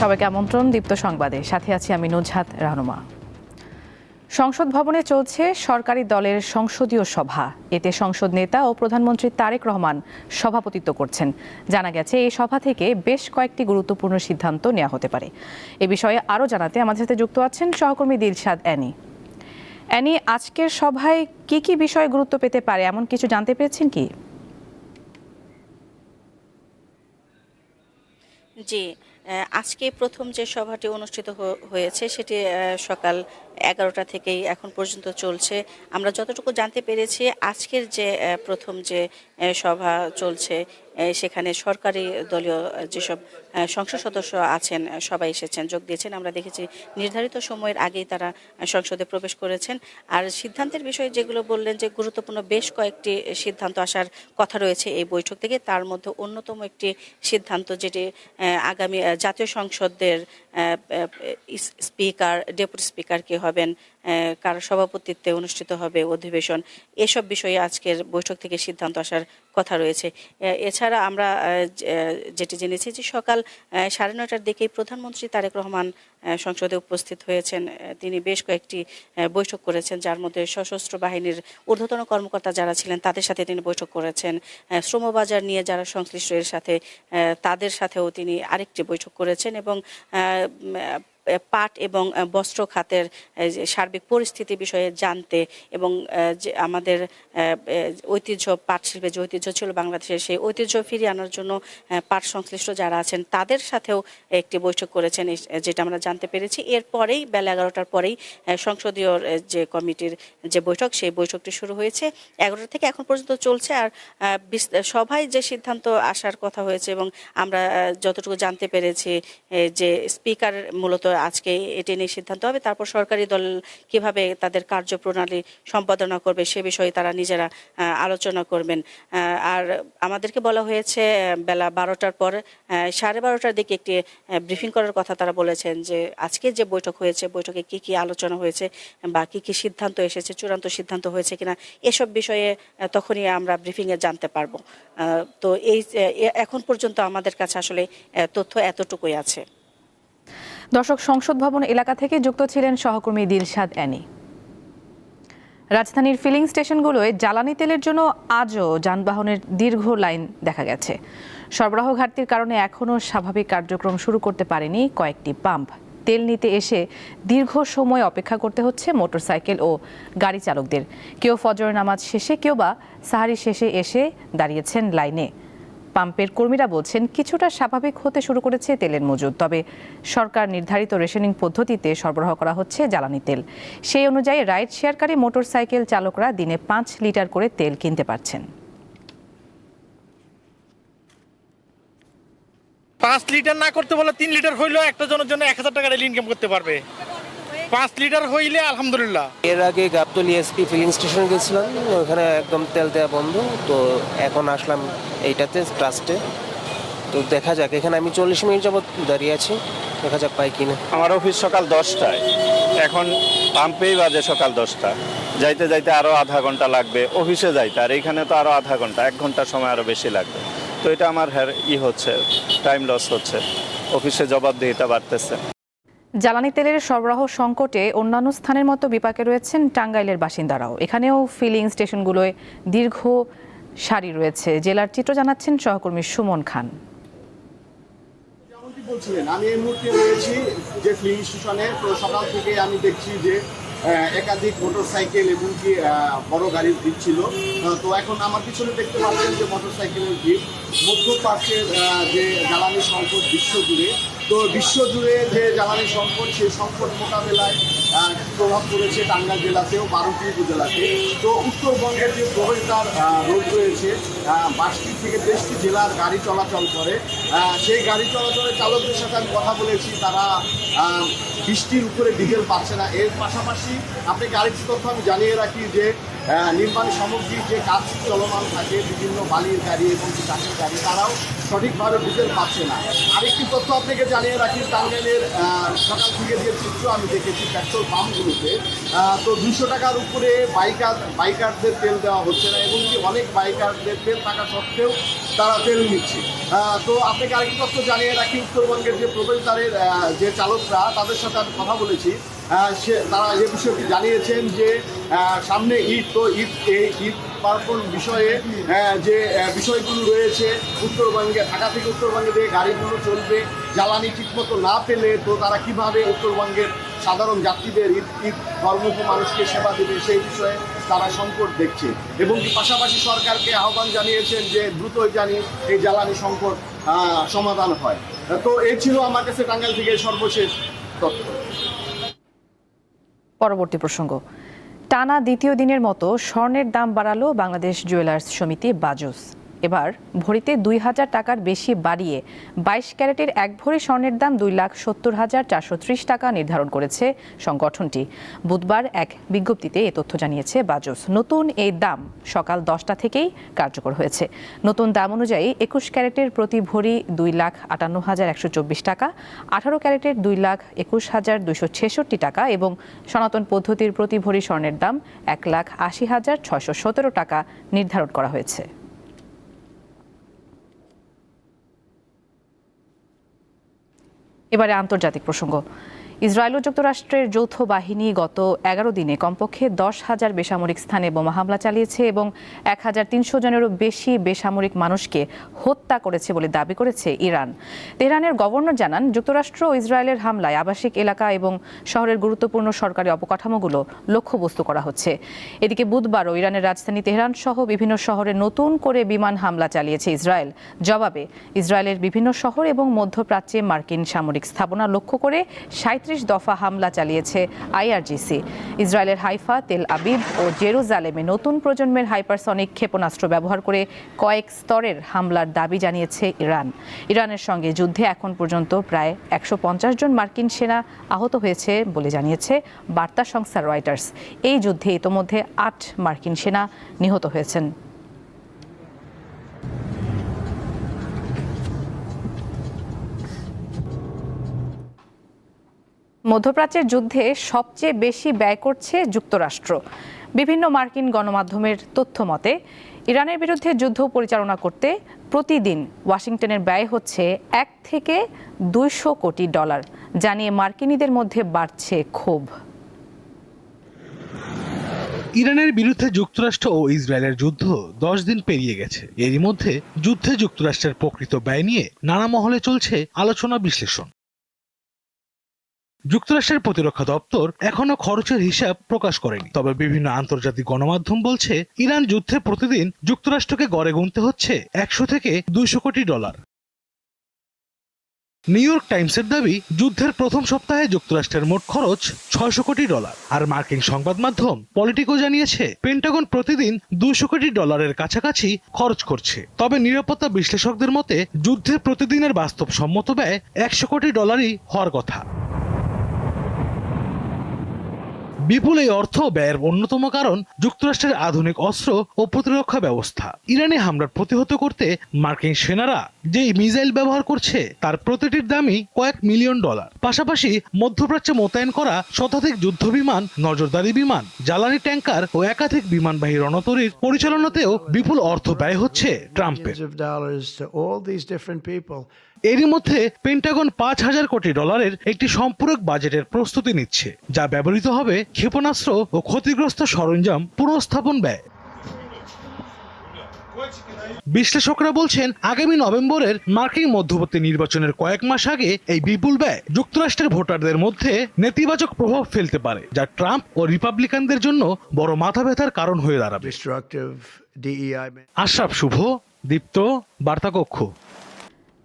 সবাইকে আমন্ত্রণ দীপ্ত সংবাদে, সাথে আছি আমি নুজহাত রাহনুমা। সংসদ ভবনে চলছে সরকারি দলের সংসদীয় সভা। এতে সংসদ নেতা ও প্রধানমন্ত্রী তারেক রহমান সভাপতিত্ব করছেন। জানা গেছে এই সভা থেকে বেশ কয়েকটি গুরুত্বপূর্ণ সিদ্ধান্ত নেওয়া হতে পারে। এ বিষয়ে আরও জানাতে আমাদের সাথে যুক্ত আছেন সহকর্মী দিলশাদ অ্যানি। অ্যানি, আজকের সভায় কি কি বিষয় গুরুত্ব পেতে পারে এমন কিছু জানতে পেরেছেন কি? জি, আজকে প্রথম যে সভাটি অনুষ্ঠিত হয়েছে সেটি সকাল 11টা থেকেই এখন পর্যন্ত চলছে। আমরা যতটুকু জানতে পেরেছি আজকের যে প্রথম যে সভা চলছে সেখানে সরকারি দলীয় যেসব সংসদ সদস্য আছেন সবাই এসেছেন, যোগ দিয়েছেন। আমরা দেখেছি নির্ধারিত সময়ের আগেই তারা সংসদে প্রবেশ করেছেন। আর সিদ্ধান্তের বিষয়ে যেগুলো বললেন যে গুরুত্বপূর্ণ বেশ কয়েকটি সিদ্ধান্ত আসার কথা রয়েছে এই বৈঠক থেকে, তার মধ্যে অন্যতম একটি সিদ্ধান্ত যেটি আগামী জাতীয় সংসদের স্পিকার, ডেপুটি স্পিকার কে হবেন, কার সভাপতিত্বে অনুষ্ঠিত হবে অধিবেশন, এসব বিষয়ে আজকের বৈঠক থেকে সিদ্ধান্ত আসার কথা রয়েছে। এছাড়া আমরা যেটি জেনেছি যে সকাল 9:30টার দিকেই প্রধানমন্ত্রী তারেক রহমান সংসদে উপস্থিত হয়েছেন। তিনি বেশ কয়েকটি বৈঠক করেছেন, যার মধ্যে সশস্ত্র বাহিনীর ঊর্ধ্বতন কর্মকর্তা যারা ছিলেন তাদের সাথে তিনি বৈঠক করেছেন। শ্রমবাজার নিয়ে যারা সংশ্লিষ্ট এর সাথে তাদের সাথেও তিনি আরেকটি বৈঠক করেছেন এবং পাট এবং বস্ত্র খাতের সার্বিক পরিস্থিতি বিষয়ে জানতে এবং যে আমাদের ঐতিহ্য, পাট শিল্পের যে ঐতিহ্য ছিল বাংলাদেশের, সেই ঐতিহ্য ফিরিয়ে আনার জন্য পাট সংশ্লিষ্ট যারা আছেন তাদের সাথেও একটি বৈঠক করেছেন, যেটা আমরা জানতে পেরেছি। এরপরেই বেলা 11টার পরেই সংসদীয় যে কমিটির যে বৈঠক, সেই বৈঠকটি শুরু হয়েছে। 11টা থেকে এখন পর্যন্ত চলছে। আর সভায় যে সিদ্ধান্ত আসার কথা হয়েছে এবং আমরা যতটুকু জানতে পেরেছি যে স্পিকার মূলত আজকে এটি নিয়ে সিদ্ধান্ত হবে। তারপর সরকারি দল কিভাবে তাদের কার্যপ্রণালী সম্পাদনা করবে সে বিষয়ে তারা নিজেরা আলোচনা করবেন। আর আমাদেরকে বলা হয়েছে বেলা 12টার পর 12:30টার দিকে একটি ব্রিফিং করার কথা তারা বলেছেন, যে আজকে যে বৈঠক হয়েছে বৈঠকে কি কি আলোচনা হয়েছে বা কি কি সিদ্ধান্ত এসেছে, চূড়ান্ত সিদ্ধান্ত হয়েছে কিনা, এসব বিষয়ে তখনই আমরা ব্রিফিংয়ে জানতে পারবো। তো এই এখন পর্যন্ত আমাদের কাছে আসলে তথ্য এতটুকুই আছে। দর্শক, সংসদ ভবন এলাকা থেকে যুক্ত ছিলেন সহকর্মী দিলশাদ অ্যানি। রাজধানীর ফিলিং স্টেশনগুলোয় জ্বালানি তেলের জন্য আজও যানবাহনের দীর্ঘ লাইন দেখা গেছে। সরবরাহ ঘাটতির কারণে এখনও স্বাভাবিক কার্যক্রম শুরু করতে পারেনি কয়েকটি পাম্প। তেল নিতে এসে দীর্ঘ সময় অপেক্ষা করতে হচ্ছে মোটরসাইকেল ও গাড়ি চালকদের। কেউ ফজরের নামাজ শেষে, কেউ বা সাহারি শেষে এসে দাঁড়িয়েছেন লাইনে। পাম্পের কর্মীরা বলছেন কিছুটা স্বাভাবিক হতে শুরু করেছে তেলের মজুদ, তবে সরকার নির্ধারিত রেশনিং পদ্ধতিতে সরবরাহ করা হচ্ছে জ্বালানি তেল। সেই অনুযায়ী রাইড শেয়ারকারী মোটরসাইকেল চালকরা দিনে 5 লিটার করে তেল কিনতে পারছেন। 5 লিটার না করতে বলে 3 লিটার হইলেও একটা জনের জন্য 1000 টাকা রেল ইনকাম করতে পারবে। 5 লিটার হইলে আলহামদুলিল্লাহ। এর আগে গাবতলী এসপি ফিলিং স্টেশনে গেছিলাম, ওখানে একদম তেল দেওয়া বন্ধ। তো এখন আসলাম এইটাতে ট্রাস্টে। তো দেখা যাক, এখানে আমি 40 মিনিট যাবত দাঁড়িয়ে আছি, দেখা যাক পাই কিনা। আমার অফিস সকাল 10টায়, এখন পাম্পেই বাজে সকাল 10টা। যাইতে যাইতে আরও আধা ঘন্টা লাগবে অফিসে যাইতে, আর এখানে তো আরও আধা ঘন্টা, 1 ঘন্টার সময় আরও বেশি লাগবে। তো এটা আমার হচ্ছে, টাইম লস হচ্ছে, অফিসে জবাবদিহিতা বাড়তেছে। জ্বালানি তেলের সরবরাহ সংকটে অন্যান্য স্থানের মতো বিপাকে রয়েছেন টাঙ্গাইলের বাসিন্দারাও। এখানেও ফিলিং স্টেশনগুলোয় দীর্ঘ সারি রয়েছে। জেলার চিত্র জানাচ্ছেন সহকর্মী সুমন খান। বলছিলেন আমি এই মুহূর্তে রয়েছি যে ফিলিং স্টেশনে। তো সকাল থেকে আমি দেখছি যে একাধিক মোটরসাইকেল এবং কি বড় গাড়ির ভিড় ছিল। তো এখন আমার পিছনে দেখতে পাচ্ছেন যে মোটরসাইকেলের ভিড়। মধ্যপ্রাচ্যের যে জ্বালানি সংকট বিশ্বজুড়ে, তো বিশ্বজুড়ে যে জ্বালানি সংকট, সেই সংকট মোকাবেলায় প্রভাব পড়েছে টাঙ্গাইল জেলাতেও, 12টি উপজেলাতে। তো উত্তরবঙ্গের যে প্রবেশদ্বার রোড রয়েছে, 22টি থেকে 23টি জেলার গাড়ি চলাচল করে। সেই গাড়ি চলাচলের চালকদের সাথে আমি কথা বলেছি, তারা বৃষ্টির উপরে ডিজেল পাচ্ছে না। এর পাশাপাশি আপনাকে আরেকটি তথ্য আমি জানিয়ে রাখি যে নির্মাণ সামগ্রীর যে কাজ চলমান থাকে, বিভিন্ন বালির গাড়ি এবং কাঠের গাড়ি, তারাও সঠিকভাবে ডিজেল পাচ্ছে না। আরেকটি তথ্য আপনাকে জানিয়ে রাখি, টাঙ্গাইলের সকাল থেকে যে চিত্র আমি দেখেছি পেট্রোল পাম্পগুলোতে, তো 200 টাকার উপরে বাইকারদের তেল দেওয়া হচ্ছে না, এবং কি অনেক বাইকারদের তেল থাকা সত্ত্বেও তারা তেল নিচ্ছে। তো আপনাকে আরেকটি তথ্য জানিয়ে রাখি, উত্তরবঙ্গের যে প্রবেশদ্বারের যে চালকরা, তাদের সাথে আমি কথা বলেছি। তারা যে বিষয়টি জানিয়েছেন যে সামনে ঈদ, তো এই ঈদ পার্বণ বিষয়ে যে বিষয়গুলো রয়েছে, উত্তরবঙ্গে ঢাকা থেকে উত্তরবঙ্গে যে গাড়িগুলো চলবে, জ্বালানি ঠিকমতো না পেলে তো তারা কিভাবে উত্তরবঙ্গের সাধারণ যাত্রীদের ঈদ কর্মঠ মানুষকে সেবা দেবে, সেই বিষয়ে তারা সংকট দেখছে। এবং পাশাপাশি সরকারকে আহ্বান জানিয়েছেন যে দ্রুতই জানি এই জ্বালানি সংকট সমাধান হয়। তো এই ছিল আমার কাছে টাঙ্গাইল থেকে সর্বশেষ তথ্য। পরবর্তী প্রসঙ্গ, টানা দ্বিতীয় দিনের মতো স্বর্ণের দাম বাড়ালো বাংলাদেশ জুয়েলার্স সমিতি বাজুস। এবার ভরিতে ২,০০০ টাকার বেশি বাড়িয়ে ২২ ক্যারেটের এক ভরি স্বর্ণের দাম ২,৭০,৪৩০ টাকা নির্ধারণ করেছে সংগঠনটি। বুধবার এক বিজ্ঞপ্তিতে এ তথ্য জানিয়েছে বাজুস। নতুন এই দাম সকাল ১০টা থেকেই কার্যকর হয়েছে। নতুন দাম অনুযায়ী ২১ ক্যারেটের প্রতি ভরি ২,৫৮,১২৪ টাকা, ১৮ ক্যারেটের ২,২১,২৬৬ টাকা এবং সনাতন পদ্ধতির প্রতি ভরি স্বর্ণের দাম ১,৮০,৬১৭ টাকা নির্ধারণ করা হয়েছে। এবারে আন্তর্জাতিক প্রসঙ্গ। ইসরায়েল ও যুক্তরাষ্ট্রের যৌথ বাহিনী গত ১১ দিনে কমপক্ষে ১০,০০০ বেসামরিক স্থানে বোমা হামলা চালিয়েছে এবং ১,৩০০ জনেরও বেশি বেসামরিক মানুষকে হত্যা করেছে বলে দাবি করেছে ইরান। তেহরানের গভর্নর জানান, যুক্তরাষ্ট্র ও ইসরায়েলের হামলায় আবাসিক এলাকা এবং শহরের গুরুত্বপূর্ণ সরকারি অবকাঠামোগুলো লক্ষ্যবস্তু করা হচ্ছে। এদিকে বুধবারও ইরানের রাজধানী তেহরান সহ বিভিন্ন শহরে নতুন করে বিমান হামলা চালিয়েছে ইসরায়েল। জবাবে ইসরায়েলের বিভিন্ন শহর এবং মধ্যপ্রাচ্যে মার্কিন সামরিক স্থাপনা লক্ষ্য করে ৩৭ দফা হামলা চালিয়েছে আইআরজিসি। ইসরায়েলের হাইফা, তেল আবিব ও জেরুজালেমে নতুন প্রজন্মের হাইপারসনিক ক্ষেপণাস্ত্র ব্যবহার করে কয়েক স্তরের হামলার দাবি জানিয়েছে ইরান। ইরানের সঙ্গে যুদ্ধে এখন পর্যন্ত প্রায় ১৫০ জন মার্কিন সেনা আহত হয়েছে বলে জানিয়েছে বার্তা সংস্থা রয়টার্স। এই যুদ্ধে ইতোমধ্যে ৮ মার্কিন সেনা নিহত হয়েছেন। মধ্যপ্রাচ্যের যুদ্ধে সবচেয়ে বেশি ব্যয় করছে যুক্তরাষ্ট্র। বিভিন্ন মার্কিন গণমাধ্যমের তথ্য মতে ইরানের বিরুদ্ধে যুদ্ধ পরিচালনা করতে প্রতিদিন ওয়াশিংটনের ব্যয় হচ্ছে ১ থেকে ২০০ কোটি ডলার, জানিয়ে মার্কিনীদের মধ্যে বাড়ছে ক্ষোভ। ইরানের বিরুদ্ধে যুক্তরাষ্ট্র ও ইসরায়েলের যুদ্ধ ১০ দিন পেরিয়ে গেছে। এরই মধ্যে যুদ্ধে যুক্তরাষ্ট্রের প্রকৃত ব্যয় নিয়ে নানা মহলে চলছে আলোচনা বিশ্লেষণ। যুক্তরাষ্ট্রের প্রতিরক্ষা দপ্তর এখনো খরচের হিসাব প্রকাশ করেনি, তবে বিভিন্ন আন্তর্জাতিক গণমাধ্যম বলছে ইরান যুদ্ধে প্রতিদিন যুক্তরাষ্ট্রকে গড়ে গুনতে হচ্ছে ১০০ থেকে ২০০ কোটি ডলার। নিউ ইয়র্ক টাইমসের দাবি, যুদ্ধের প্রথম সপ্তাহে যুক্তরাষ্ট্রের মোট খরচ ৬০০ কোটি ডলার। আর মার্কিন সংবাদ মাধ্যম পলিটিকো জানিয়েছে পেন্টাগন প্রতিদিন ২০০ কোটি ডলারের কাছাকাছি খরচ করছে। তবে নিরাপত্তা বিশ্লেষকদের মতে যুদ্ধে প্রতিদিনের বাস্তবসম্মত ব্যয় ১০০ কোটি ডলারই হওয়ার কথা। বিপুল এই অর্থ ব্যয়ের অন্যতম কারণ যুক্তরাষ্ট্রের আধুনিক অস্ত্র ও প্রতিরক্ষা ব্যবস্থা। ইরানি হামলার প্রতিহত করতে মার্কিন সেনারা যে মিসাইল ব্যবহার করছে তার প্রতিটির দামই কয়েক মিলিয়ন ডলার। পাশাপাশি মধ্যপ্রাচ্যে মোতায়েন করা শতাধিক যুদ্ধবিমান, নজরদারি বিমান, জ্বালানি ট্যাঙ্কার ও একাধিক বিমানবাহী রণতরীর পরিচালনাতেও বিপুল অর্থ ব্যয় হচ্ছে ট্রাম্পের। এরই মধ্যে পেন্টাগন ৫,০০০ কোটি ডলারের একটি সম্পূরক বাজেটের প্রস্তুতি নিচ্ছে, যা ব্যবহৃত হবে ক্ষেপণাস্ত্র ও ক্ষতিগ্রস্ত সরঞ্জাম পুনঃস্থাপন ব্যয়। বিশ্লেষকরা বলছেন, আগামী নভেম্বরের মার্কিন মধ্যবর্তী নির্বাচনের কয়েক মাস আগে এই বিপুল ব্যয় যুক্তরাষ্ট্রের ভোটারদের মধ্যে নেতিবাচক প্রভাব ফেলতে পারে, যা ট্রাম্প ও রিপাবলিকানদের জন্য বড় মাথা ব্যথার কারণ হয়ে দাঁড়াবে। আশরাফ শুভ, দীপ্ত, বার্তাকক্ষ।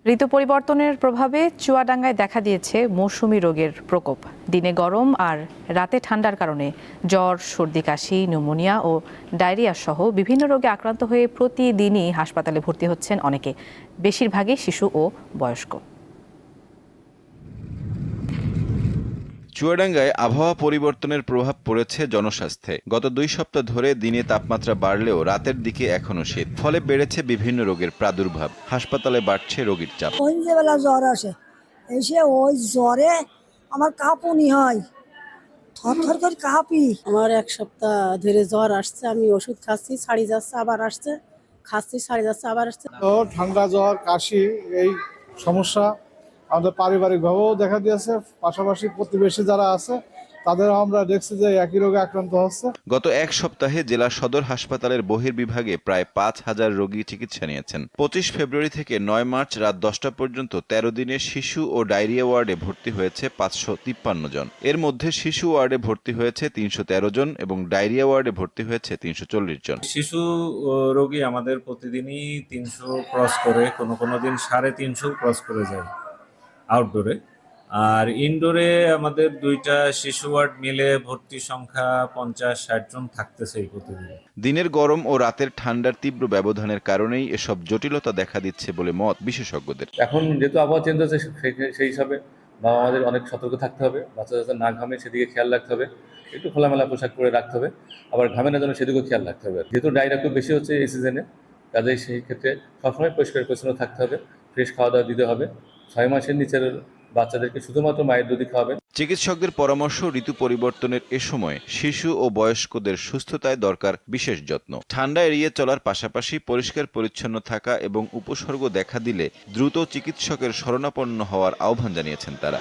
ঋতু পরিবর্তনের প্রভাবে চুয়াডাঙ্গায় দেখা দিয়েছে মৌসুমী রোগের প্রকোপ। দিনে গরম আর রাতে ঠান্ডার কারণে জ্বর, সর্দি, কাশি, নিউমোনিয়া ও ডায়রিয়া সহ বিভিন্ন রোগে আক্রান্ত হয়ে প্রতিদিনই হাসপাতালে ভর্তি হচ্ছেন অনেকে, বেশিরভাগই শিশু ও বয়স্ক। চুয়াডাঙ্গায় আবহাওয়া পরিবর্তনের প্রভাব পড়েছে জনস্বাস্থ্যে। গত ২ সপ্তাহ ধরে দিনে তাপমাত্রা বাড়লেও রাতের দিকে এখনো শীত, ফলে বেড়েছে বিভিন্ন রোগের প্রাদুর্ভাব। হাসপাতালে বাড়ছে রোগীর চাপ। সন্ধ্যেবেলা জ্বর আসে, এসে ওই জ্বরে আমার কাঁপুনি হয়, থরথর করে কাঁপি। আমার ১ সপ্তাহ ধরে জ্বর আসছে, আমি ওষুধ খাচ্ছি, ছাড়ি যাচ্ছে, আবার আসছে, খাচ্ছি, সারে যাচ্ছে, আবার আসছে। তো ঠান্ডা জ্বর কাশি এই সমস্যা আমাদের পারিবারিকভাবেও দেখা দিয়েছে, পাশাপাশি প্রতিবেশী যারা আছে তাদেরও আমরা দেখছি যে একই রোগে আক্রান্ত হচ্ছে। গত এক সপ্তাহে জেলা সদর হাসপাতালের বহির্বিভাগে প্রায় 5,000 রোগী চিকিৎসা নিয়েছেন। 25 ফেব্রুয়ারি থেকে 9 মার্চ রাত 10টা পর্যন্ত 13 দিনে শিশু ও ডায়রিয়া ওয়ার্ডে ভর্তি হয়েছে 553 জন। এর মধ্যে শিশু ওয়ার্ডে ভর্তি হয়েছে 313 জন এবং ডায়রিয়া ওয়ার্ডে ভর্তি হয়েছে 340 জন। শিশু রোগী আমাদের প্রতিদিনই 300 ক্রস করে, কোনো দিন 350 ক্রস করে যায় আউটডোরে। আর ইনডোরে আমাদের 2টা শিশু ওয়ার্ড মিলে ভর্তি সংখ্যা 50-60 জন থাকতেছে এই প্রতিদিন। দিনের গরম ও রাতের ঠান্ডার তীব্র ব্যবধানের কারণেই এসব জটিলতা দেখা দিচ্ছে বলে মত বিশেষজ্ঞদের। এখন যেহেতু আবহাওয়া চেঞ্জ হচ্ছে, সেই হিসাবে আমাদের অনেক সতর্ক থাকতে হবে। বাচ্চা যাতে না ঘামে সেদিকে খেয়াল রাখতে হবে, একটু খোলামেলা পোশাক পরে রাখতে হবে, আবার ঘামে না যেন সেদিকেও খেয়াল রাখতে হবে। যেহেতু ডায়রিয়া খুব বেশি হচ্ছে এই সিজনে, কাজেই সেই ক্ষেত্রে সবসময় পরিষ্কার পরিচ্ছন্ন থাকতে হবে, ফ্রেশ খাওয়া দাওয়া দিতে হবে। 6 মাসের নিচের বাচ্চাদেরকে শুধুমাত্র মায়ের দুধই খাওয়াবেন। চিকিৎসকদের পরামর্শ, ঋতু পরিবর্তনের এ সময় শিশু ও বয়স্কদের সুস্থতায় দরকার বিশেষ যত্ন। ঠান্ডা এড়িয়ে চলার পাশাপাশি পরিষ্কার পরিচ্ছন্ন থাকা এবং উপসর্গ দেখা দিলে দ্রুত চিকিৎসকের শরণাপন্ন হওয়ার আহ্বান জানিয়েছেন তারা।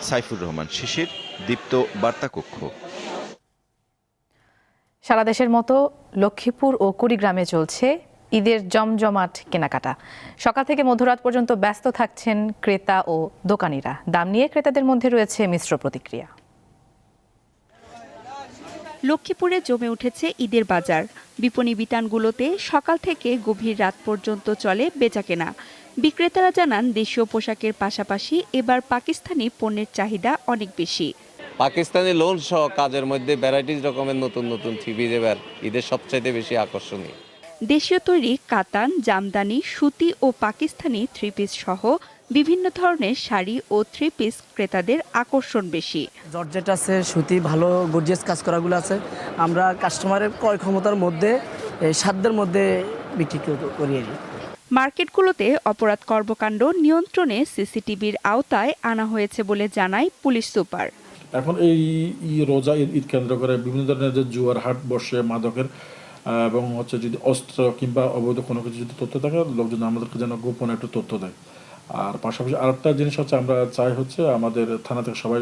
সাইফুর রহমান শিশির, দীপ্ত বার্তা কক্ষ। সারা দেশের মতো লক্ষ্মীপুর ও কুড়িগ্রামে চলছে ঈদের জমজমাট কেনাকাটা। সকাল থেকে মধ্যরাত পর্যন্ত ব্যস্ত থাকছেন ক্রেতা ও দোকানিরা। দাম নিয়ে ক্রেতাদের মধ্যে রয়েছে মিশ্র প্রতিক্রিয়া। লক্ষ্মীপুরে জমে উঠেছে ঈদের বাজার। বিপণী বিতানগুলোতে সকাল থেকে গভীর রাত পর্যন্ত চলে বেচাকেনা। বিক্রেতারা জানান, দেশীয় পোশাকের পাশাপাশি এবার পাকিস্তানি পণ্যের চাহিদা অনেক বেশি। পাকিস্তানি লোন সহ কাজের মধ্যে ভ্যারাইটিস রকমের নতুন নতুন থ্রি-পিস এবার ঈদের সবচাইতে বেশি আকর্ষণীয়। দেশীয় তৈরি কাতান, জামদানি, সুতি ও পাকিস্তানি থ্রি-পিস সহ বিভিন্ন ধরনের শাড়ি ও থ্রি-পিস ক্রেতাদের আকর্ষণ বেশি। জর্জেট আছে, সুতি, ভালো গর্জিয়াস কাজ করাগুলো আছে। আমরা কাস্টমারের ক্রয় ক্ষমতার মধ্যে সাধ্যের মধ্যে বিক্রি করি। মার্কেটগুলোতে অপরাধ কর্মকাণ্ড নিয়ন্ত্রণে সিসিটিভির আওতায় আনা হয়েছে বলে জানায় পুলিশ সুপার। এখন এই রোজা ঈদ কেন্দ্র করে বিভিন্ন ধরনের যে জুয়ার হাট বসে, মাদকের এবং হচ্ছে যদি অস্ত্র কিংবা অবৈধ কোনো কিছু যদি তথ্য থাকে, লোকজন আমাদেরকে যেন গোপন একটু তথ্য দেয়। আর পাশাপাশি আরেকটা জিনিস হচ্ছে, আমরা চাই হচ্ছে আমাদের থানা থেকে সবাই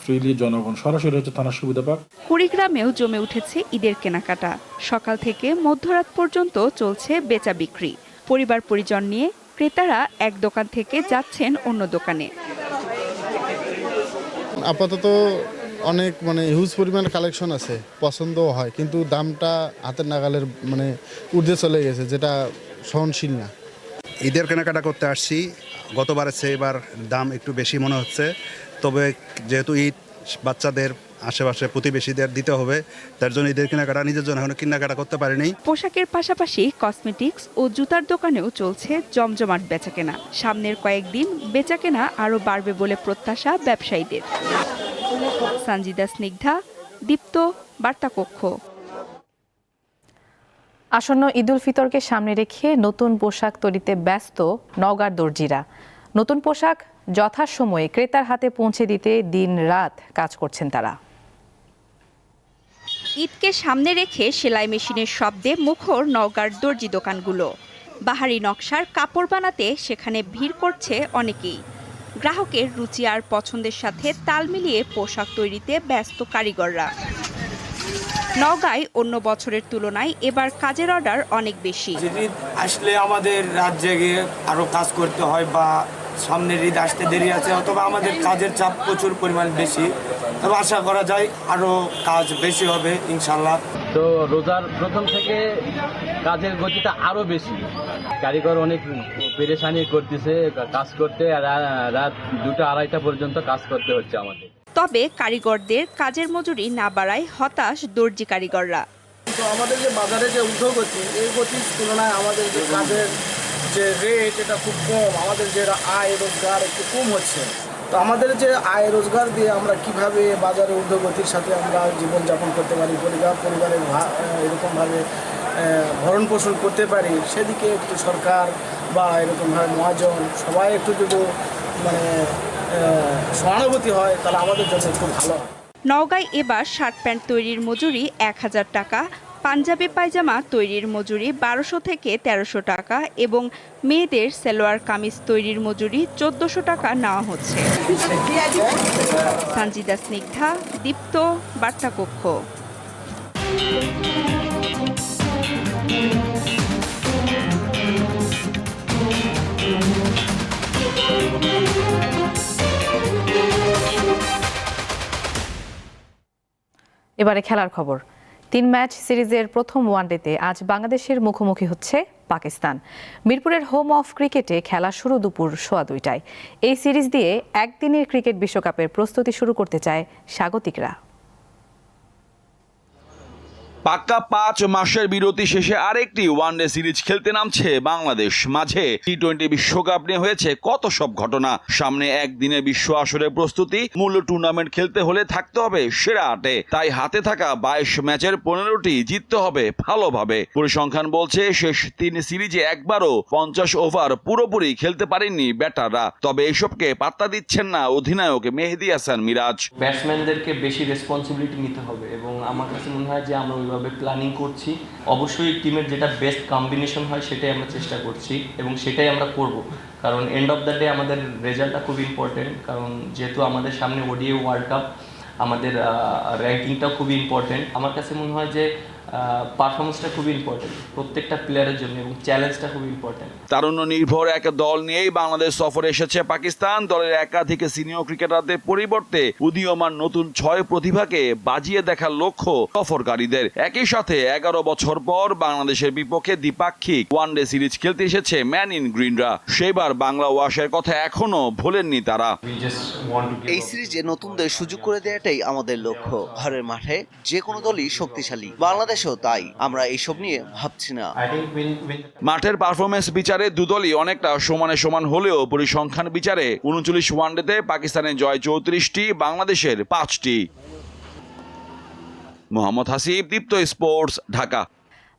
ফ্রিলি জনগণ সরাসরি হচ্ছে থানার সুবিধা পাক। কুড়িগ্রামেও জমে উঠেছে ঈদের কেনাকাটা। সকাল থেকে মধ্যরাত পর্যন্ত চলছে বেচা বিক্রি। পরিবার পরিজন নিয়ে ক্রেতারা এক দোকান থেকে যাচ্ছেন অন্য দোকানে। আপাতত অনেক হিউজ পরিমাণ কালেকশন আছে, পছন্দও হয়, কিন্তু দামটা হাতের নাগালের ঊর্ধ্বে চলে গেছে, যেটা সহনশীল না। ঈদের কেনাকাটা করতে আসছি, গতবারের চেয়ে এবার দাম একটু বেশি মনে হচ্ছে। তবে যেহেতু ঈদ বাচ্চাদের আশেপাশে প্রতিবেশীদের দিতে হবে, তার জন্য ঈদের কেনাকাটা নিজের জন্য এখনো কেনাকাটা করতে পারিনি। পোশাকের পাশাপাশি কসমেটিক্স ও জুতার দোকানেও চলছে জমজমাট বেচাকেনা। সামনের কয়েকদিন বেচাকেনা আরও বাড়বে বলে প্রত্যাশা ব্যবসায়ীদের। সঞ্জিদা স্নিগ্ধা, দীপ্ত বার্তা কক্ষ। আসন্ন ঈদুল ফিতরকে সামনে রেখে নতুন পোশাক তৈরিতে ব্যস্ত নওগাঁর দর্জিরা। নতুন পোশাক যথাসময়ে ক্রেতার হাতে পৌঁছে দিতে দিন রাত কাজ করছেন তারা। ঈদকে সামনে রেখে সেলাই মেশিনের শব্দে মুখর নওগাঁর দর্জি দোকানগুলো। বাহারি নকশার কাপড় বানাতে সেখানে ভিড় করছে অনেকেই। গ্রাহকের রুচি আর পছন্দের সাথে তাল মিলিয়ে পোশাক তৈরিতে ব্যস্ত কারিগররা। নওগাঁয় অন্য বছরের তুলনায় এবার কাজের অর্ডার অনেক বেশি। ঈদ আসলে আমাদের রাত জেগে আরো কাজ করতে হয়, বা সামনের ঈদ আসতে দেরি আছে, অথবা আমাদের কাজের চাপ প্রচুর পরিমাণ বেশি। তবে আশা করা যায় আরো কাজ বেশি হবে ইনশাল্লাহ। তো রোজার প্রথম থেকে কাজের গতিটা আরো বেশি। কারিগর অনেক পেরেশানি করতেছে কাজ করতে, রাত 2টা-2:30 পর্যন্ত কাজ করতে হচ্ছে আমাদের। তবে কারিগরদের কাজের মজুরি না বাড়ায় হতাশ দর্জি কারিগররা। তো আমাদের যে বাজারে যে ঊর্ধ্বগতি, এই গতির তুলনায় আমাদের যে কাজের যে রেট, এটা খুব কম। আমাদের যে আয় রোজগার একটু কম হচ্ছে। তো আমাদের যে আয় রোজগার দিয়ে আমরা কিভাবে বাজারে ঊর্ধ্বগতির সাথে আমরা জীবনযাপন করতে পারি, পরিবারের এরকমভাবে ভরণ পোষণ করতে পারি, সেদিকে একটু সরকার বা এরকমভাবে মহাজন সবাই একটু যদি সহানুভূতি হয়, তাহলে আমাদের জন্য খুব ভালো হয়। নওগাঁয় এবার শার্ট প্যান্ট তৈরির মজুরি 1000 টাকা, পাঞ্জাবি পায়জামা তৈরির মজুরি 1200 থেকে 1300 টাকা এবং মেয়েদের সালোয়ার কামিজ তৈরির মজুরি 1400 টাকা নেওয়া হচ্ছে। সঞ্জিদা স্নিগ্ধা, দীপ্ত, বার্তা কক্ষ। এবারে খেলার খবর। 3 ম্যাচ সিরিজের প্রথম ওয়ানডেতে আজ বাংলাদেশের মুখোমুখি হচ্ছে পাকিস্তান। মিরপুরের হোম অফ ক্রিকেটে খেলা শুরু দুপুর 2:15টায়। এই সিরিজ দিয়ে একদিনের ক্রিকেট বিশ্বকাপের প্রস্তুতি শুরু করতে চায় স্বাগতিকরা। পাক্কা 5 মাসের বিরতি শেষে আরেকটি ওয়ানডে সিরিজ খেলতে নামছে বাংলাদেশ। মাঝে টি-20 বিশ্বকাপ নিয়ে হয়েছে কত সব ঘটনা। সামনে একদিনের বিশ্ব আসরের প্রস্তুতি। মূল টুর্নামেন্ট খেলতে হলে থাকতে হবে সেরা 8-এ। তাই হাতে থাকা 22 ম্যাচের 15টি জিততে হবে ভালোভাবে। পরিসংখ্যান বলছে শেষ 3 সিরিজে একবারও 50 ওভার পুরোপুরি খেলতে পারেননি ব্যাটাররা। তবে এসবকে পাত্তা দিচ্ছেন না অধিনায়ক মেহেদী হাসান মিরাজ। ব্যাটসম্যানদেরকে বেশি রেসপন্সিবিলিটি নিতে হবে এবং আমার কাছে মনে হয় যে আমরা প্ল্যানিং করছি। অবশ্যই টিমের যেটা বেস্ট কম্বিনেশন হয় সেটাই আমরা চেষ্টা করছি এবং সেটাই আমরা করব, কারণ এন্ড অফ দ্য ডে আমাদের রেজাল্টটা খুব ইম্পর্টেন্ট। কারণ যেহেতু আমাদের সামনে ওডিআই ওয়ার্ল্ড কাপ, আমাদের র্যাঙ্কিংটাও খুবই ইম্পর্টেন্ট। আমার কাছে মনে হয় যে পারফরমেন্সটা খুবই ইম্পর্টেন্ট প্রত্যেকটা প্লেয়ারের জন্য এবং চ্যালেঞ্জটা খুব ইম্পর্টেন্ট। তারুণ্য নির্ভর এক দল নিয়েই বাংলাদেশ সফরে এসেছে পাকিস্তান। দলের একাধিক সিনিয়র ক্রিকেটারদের পরিবর্তে উদীয়মান নতুন 6 প্রতিভাকে বাজিয়ে দেখার লক্ষ্য সফরকারীদের। একই সাথে 11 বছর পর বাংলাদেশের বিপক্ষে দ্বিপাক্ষিক ওয়ানডে সিরিজ খেলতে এসেছে ম্যান ইন গ্রিনরা। সেবার বাংলা ওয়াশের কথা এখনো ভোলেননি তারা। এই সিরিজে নতুনদের সুযোগ করে দেওয়াটাই আমাদের লক্ষ্য। ঘরের মাঠে যে কোনো দলই শক্তিশালী, বাংলাদেশও তাই। আমরা এইসব নিয়ে ভাবছি না। মাঠের পারফরমেন্স বিচারে দুদলই অনেকটা সমানে সমান হলেও পরিসংখ্যান বিচারে 39 ওয়ানডেতে পাকিস্তানের জয় 34টি, বাংলাদেশের 5টি। মোহাম্মদ হাসিব, দীপ্ত স্পোর্টস, ঢাকা।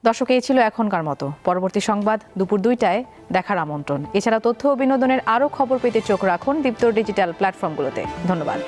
দর্শক, এই ছিল এখনকার মতো। পরবর্তী সংবাদ দুপুর 2টায় দেখার আমন্ত্রণ। এছাড়া তথ্য ও বিনোদনের আরও খবর পেতে চোখ রাখুন দীপ্তর ডিজিটাল প্ল্যাটফর্মগুলোতে। ধন্যবাদ।